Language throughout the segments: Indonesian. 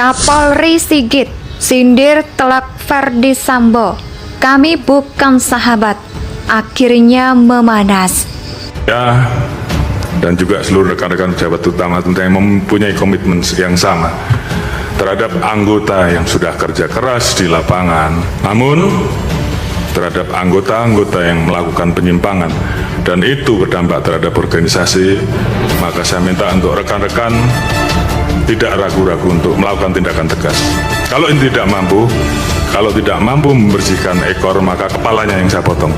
Kapolri Sigit sindir telak Ferdi Sambo. Kami bukan sahabat. Akhirnya memanas. Ya, dan juga seluruh rekan-rekan pejabat utama tentunya yang mempunyai komitmen yang sama terhadap anggota yang sudah kerja keras di lapangan. Namun, terhadap anggota-anggota yang melakukan penyimpangan dan itu berdampak terhadap organisasi, maka saya minta untuk rekan-rekan tidak ragu-ragu untuk melakukan tindakan tegas. Kalau ini tidak mampu membersihkan ekor, maka kepalanya yang saya potong.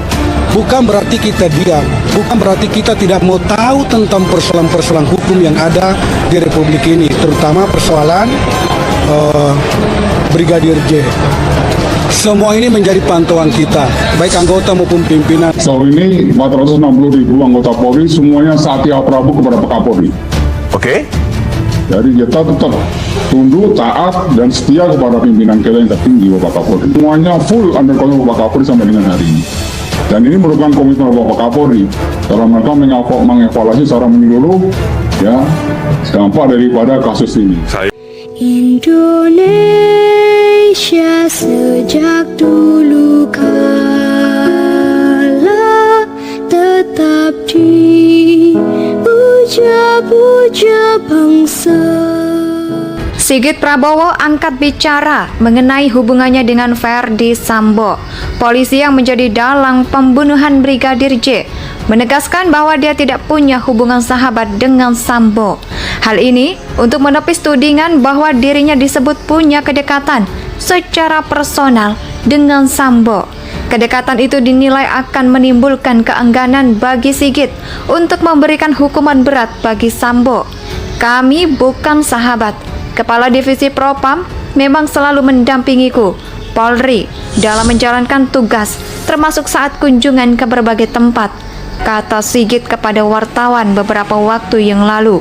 Bukan berarti kita diam, bukan berarti kita tidak mau tahu tentang persoalan-persoalan hukum yang ada di Republik ini, terutama persoalan Brigadir J. Semua ini menjadi pantauan kita, baik anggota maupun pimpinan. Sejauh ini 460.000 anggota Polri semuanya setia Prabu kepada Pak Kapolri. Oke. Jadi kita tetap tunduk, taat, dan setia kepada pimpinan kita yang tertinggi Bapak Kapolri. Semuanya full under control Bapak Kapolri sampai dengan hari ini. Dan ini merupakan komitmen Bapak Kapolri dalam mereka mengevaluasi secara menyeluruh ya dampak daripada kasus ini. Indonesia sejak dulu kala tetap dipuja-puja bangsa. Sigit Prabowo angkat bicara mengenai hubungannya dengan Ferdi Sambo. Polisi yang menjadi dalang pembunuhan Brigadir J menegaskan bahwa dia tidak punya hubungan sahabat dengan Sambo. Hal ini untuk menepis tudingan bahwa dirinya disebut punya kedekatan secara personal dengan Sambo. Kedekatan itu dinilai akan menimbulkan keengganan bagi Sigit untuk memberikan hukuman berat bagi Sambo. Kami bukan sahabat. Kepala Divisi Propam memang selalu mendampingiku, Polri, dalam menjalankan tugas, termasuk saat kunjungan ke berbagai tempat, kata Sigit kepada wartawan beberapa waktu yang lalu.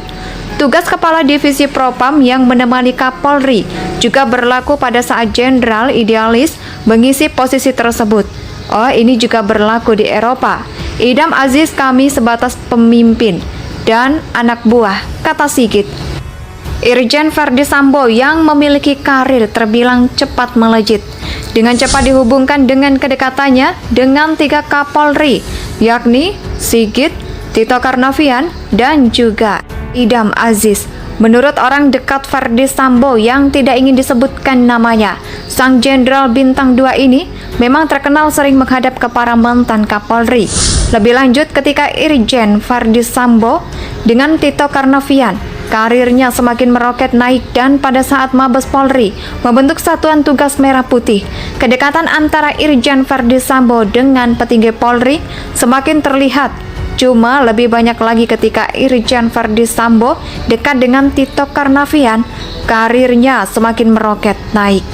Tugas Kepala Divisi Propam yang menemani Kapolri juga berlaku pada saat Jenderal Idealis mengisi posisi tersebut. Oh, ini juga berlaku di Eropa. Idam Aziz kami sebatas pemimpin dan anak buah, kata Sigit. Irjen Ferdi Sambo yang memiliki karir terbilang cepat melejit, dengan cepat dihubungkan dengan kedekatannya dengan 3 Kapolri, yakni Sigit, Tito Karnavian, dan juga Idam Aziz. Menurut orang dekat Ferdi Sambo yang tidak ingin disebutkan namanya, sang Jenderal Bintang 2 ini memang terkenal sering menghadap ke para mantan Kapolri. Lebih lanjut ketika Irjen Ferdi Sambo dengan Tito Karnavian, karirnya semakin meroket naik dan pada saat Mabes Polri membentuk Satuan Tugas Merah Putih, kedekatan antara Irjen Ferdi Sambo dengan petinggi Polri semakin terlihat. Cuma lebih banyak lagi ketika Irjen Ferdi Sambo dekat dengan Tito Karnavian, karirnya semakin meroket naik.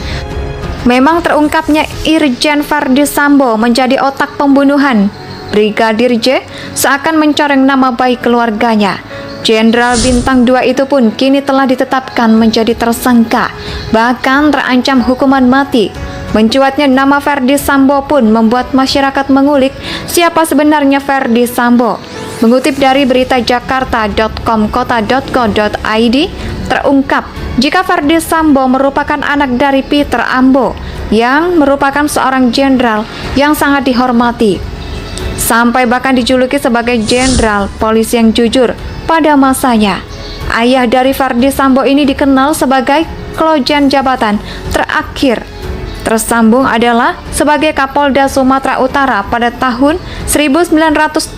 Memang terungkapnya Irjen Ferdi Sambo menjadi otak pembunuhan Brigadir J seakan mencoreng nama baik keluarganya. Jenderal Bintang 2 itu pun kini telah ditetapkan menjadi tersangka, bahkan terancam hukuman mati. Mencuatnya nama Ferdi Sambo pun membuat masyarakat mengulik siapa sebenarnya Ferdi Sambo. Mengutip dari berita jakarta.com.kota.co.id, terungkap jika Ferdi Sambo merupakan anak dari Peter Ambo yang merupakan seorang jenderal yang sangat dihormati, sampai bahkan dijuluki sebagai jenderal polisi yang jujur pada masanya. Ayah dari Ferdi Sambo ini dikenal sebagai Klojen jabatan terakhir tersambung adalah sebagai Kapolda Sumatera Utara pada tahun 1986.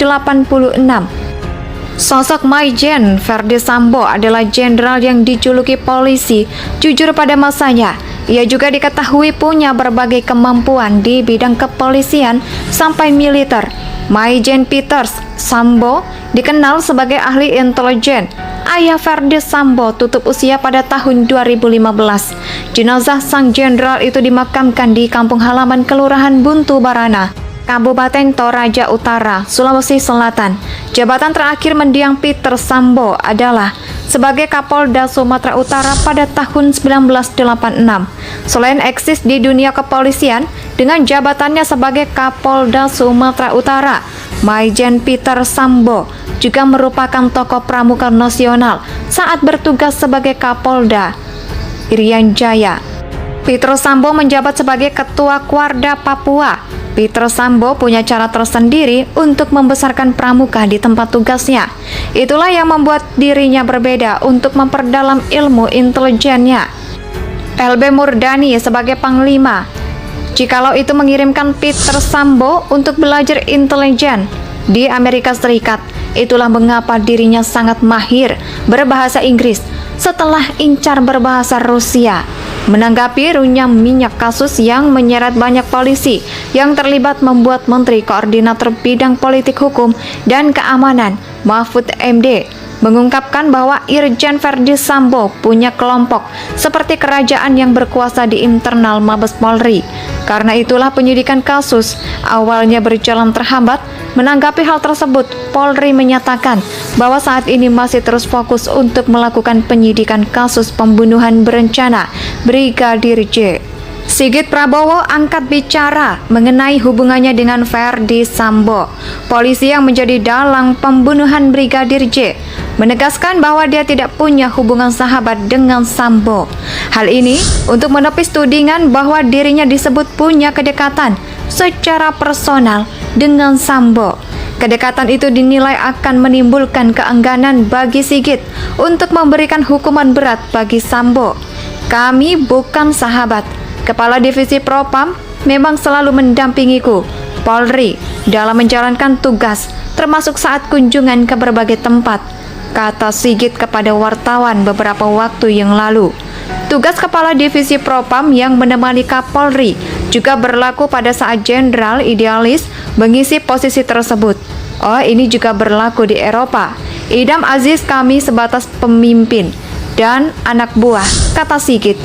Sosok Maijen Ferdi Sambo adalah jenderal yang dijuluki polisi jujur pada masanya. Ia juga diketahui punya berbagai kemampuan di bidang kepolisian sampai militer. Maijen Peters Sambo dikenal sebagai ahli intelijen. Ayah Ferdi Sambo tutup usia pada tahun 2015. Jenazah sang jenderal itu dimakamkan di kampung halaman Kelurahan Buntu Barana, Kabupaten Toraja Utara, Sulawesi Selatan. Jabatan terakhir mendiang Peter Sambo adalah sebagai Kapolda Sumatera Utara pada tahun 1986. Selain eksis di dunia kepolisian dengan jabatannya sebagai Kapolda Sumatera Utara, Maijen Peter Sambo juga merupakan tokoh pramuka nasional saat bertugas sebagai Kapolda. Irian Jaya. Petrus Sambo menjabat sebagai Ketua Kuarda Papua. Petrus Sambo punya cara tersendiri untuk membesarkan pramuka di tempat tugasnya. Itulah yang membuat dirinya berbeda untuk memperdalam ilmu intelijennya. LB Murdani sebagai Panglima. Jikalau itu mengirimkan Petrus Sambo untuk belajar intelijen di Amerika Serikat, itulah mengapa dirinya sangat mahir berbahasa Inggris setelah incar berbahasa Rusia. Menanggapi runyam minyak kasus yang menyeret banyak polisi yang terlibat, membuat Menteri Koordinator Bidang Politik Hukum dan Keamanan Mahfud MD mengungkapkan bahwa Irjen Verdi Sambo punya kelompok seperti kerajaan yang berkuasa di internal Mabes Polri. Karena itulah penyidikan kasus awalnya berjalan terhambat. Menanggapi hal tersebut, Polri menyatakan bahwa saat ini masih terus fokus untuk melakukan penyidikan kasus pembunuhan berencana Brigadir J. Sigit Prabowo angkat bicara mengenai hubungannya dengan Verdi Sambo. Polisi yang menjadi dalang pembunuhan Brigadir J menegaskan bahwa dia tidak punya hubungan sahabat dengan Sambo. Hal ini untuk menepis tudingan bahwa dirinya disebut punya kedekatan secara personal dengan Sambo. Kedekatan itu dinilai akan menimbulkan keengganan bagi Sigit untuk memberikan hukuman berat bagi Sambo. Kami bukan sahabat. Kepala Divisi Propam memang selalu mendampingiku, Polri, dalam menjalankan tugas, termasuk saat kunjungan ke berbagai tempat, kata Sigit kepada wartawan beberapa waktu yang lalu. Tugas Kepala Divisi Propam yang menemani Kapolri juga berlaku pada saat Jenderal Idealis mengisi posisi tersebut. Oh, ini juga berlaku di Eropa. Idam Aziz kami sebatas pemimpin dan anak buah, kata Sigit.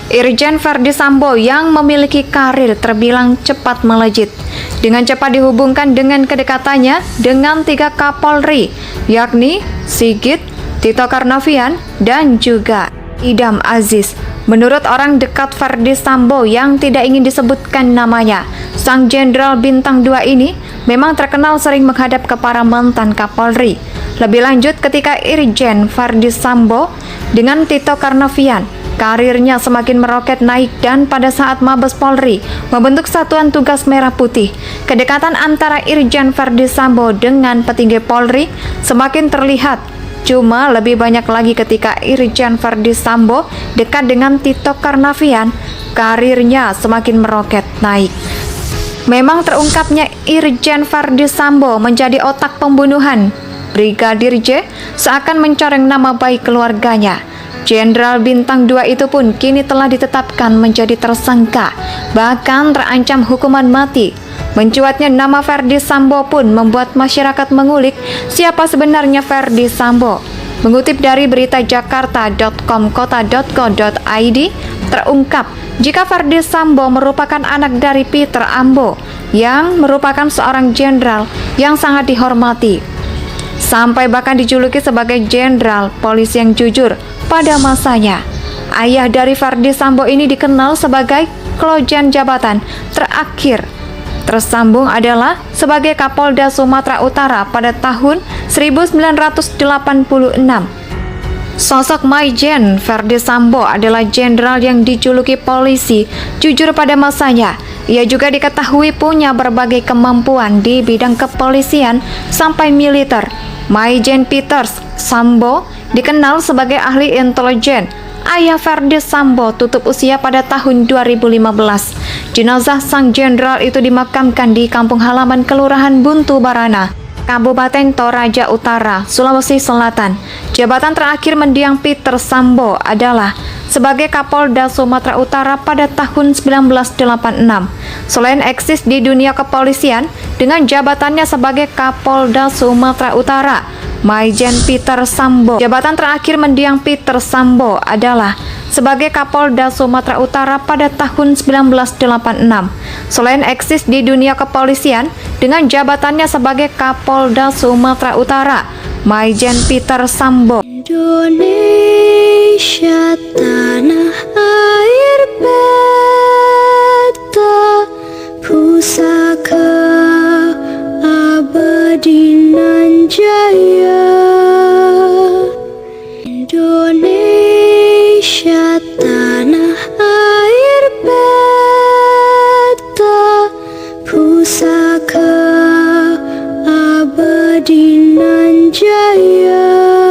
Irjen Verdi Sambo yang memiliki karir terbilang cepat melejit, dengan cepat dihubungkan dengan kedekatannya dengan 3 Kapolri, yakni Sigit, Tito Karnavian, dan juga Idam Aziz. Menurut orang dekat Verdi Sambo yang tidak ingin disebutkan namanya, sang Jenderal Bintang 2 ini memang terkenal sering menghadap ke para mantan Kapolri. Lebih lanjut, ketika Irjen Verdi Sambo dengan Tito Karnavian, karirnya semakin meroket naik, dan pada saat Mabes Polri membentuk Satuan Tugas Merah Putih, kedekatan antara Irjen Verdi Sambo dengan petinggi Polri semakin terlihat. Cuma lebih banyak lagi ketika Irjen Verdi Sambo dekat dengan Tito Karnavian, karirnya semakin meroket naik. Memang terungkapnya Irjen Verdi Sambo menjadi otak pembunuhan Brigadir J seakan mencoreng nama baik keluarganya. Jenderal Bintang 2 itu pun kini telah ditetapkan menjadi tersangka, bahkan terancam hukuman mati. Mencuatnya nama Verdi Sambo pun membuat masyarakat mengulik siapa sebenarnya Verdi Sambo. Mengutip dari berita jakarta.com.kota.co.id, terungkap jika Verdi Sambo merupakan anak dari Peter Ambo, yang merupakan seorang jenderal yang sangat dihormati, sampai bahkan dijuluki sebagai jenderal polisi yang jujur pada masanya. Ayah dari Verdi Sambo ini dikenal sebagai Klojen jabatan terakhir tersambung adalah sebagai Kapolda Sumatera Utara pada tahun 1986. Sosok Maijen Verdi Sambo adalah jenderal yang dijuluki polisi jujur pada masanya. Ia juga diketahui punya berbagai kemampuan di bidang kepolisian sampai militer. Maijen Peters Sambo dikenal sebagai ahli intelijen. Ayah Verdi Sambo tutup usia pada tahun 2015. Jenazah sang jenderal itu dimakamkan di kampung halaman Kelurahan Buntu Barana, Kabupaten Toraja Utara, Sulawesi Selatan. Jabatan terakhir mendiang Peter Sambo adalah sebagai Kapolda Sumatera Utara pada tahun 1986. Selain eksis di dunia kepolisian dengan jabatannya sebagai Kapolda Sumatera Utara, Maijen Peter Sambo, jabatan terakhir mendiang Peter Sambo adalah sebagai Kapolda Sumatera Utara pada tahun 1986. Selain eksis di dunia kepolisian dengan jabatannya sebagai Kapolda Sumatera Utara, Maijen Peter Sambo. Indonesia tanah air beta, pusaka abadi nan jaya. Indonesia jaya.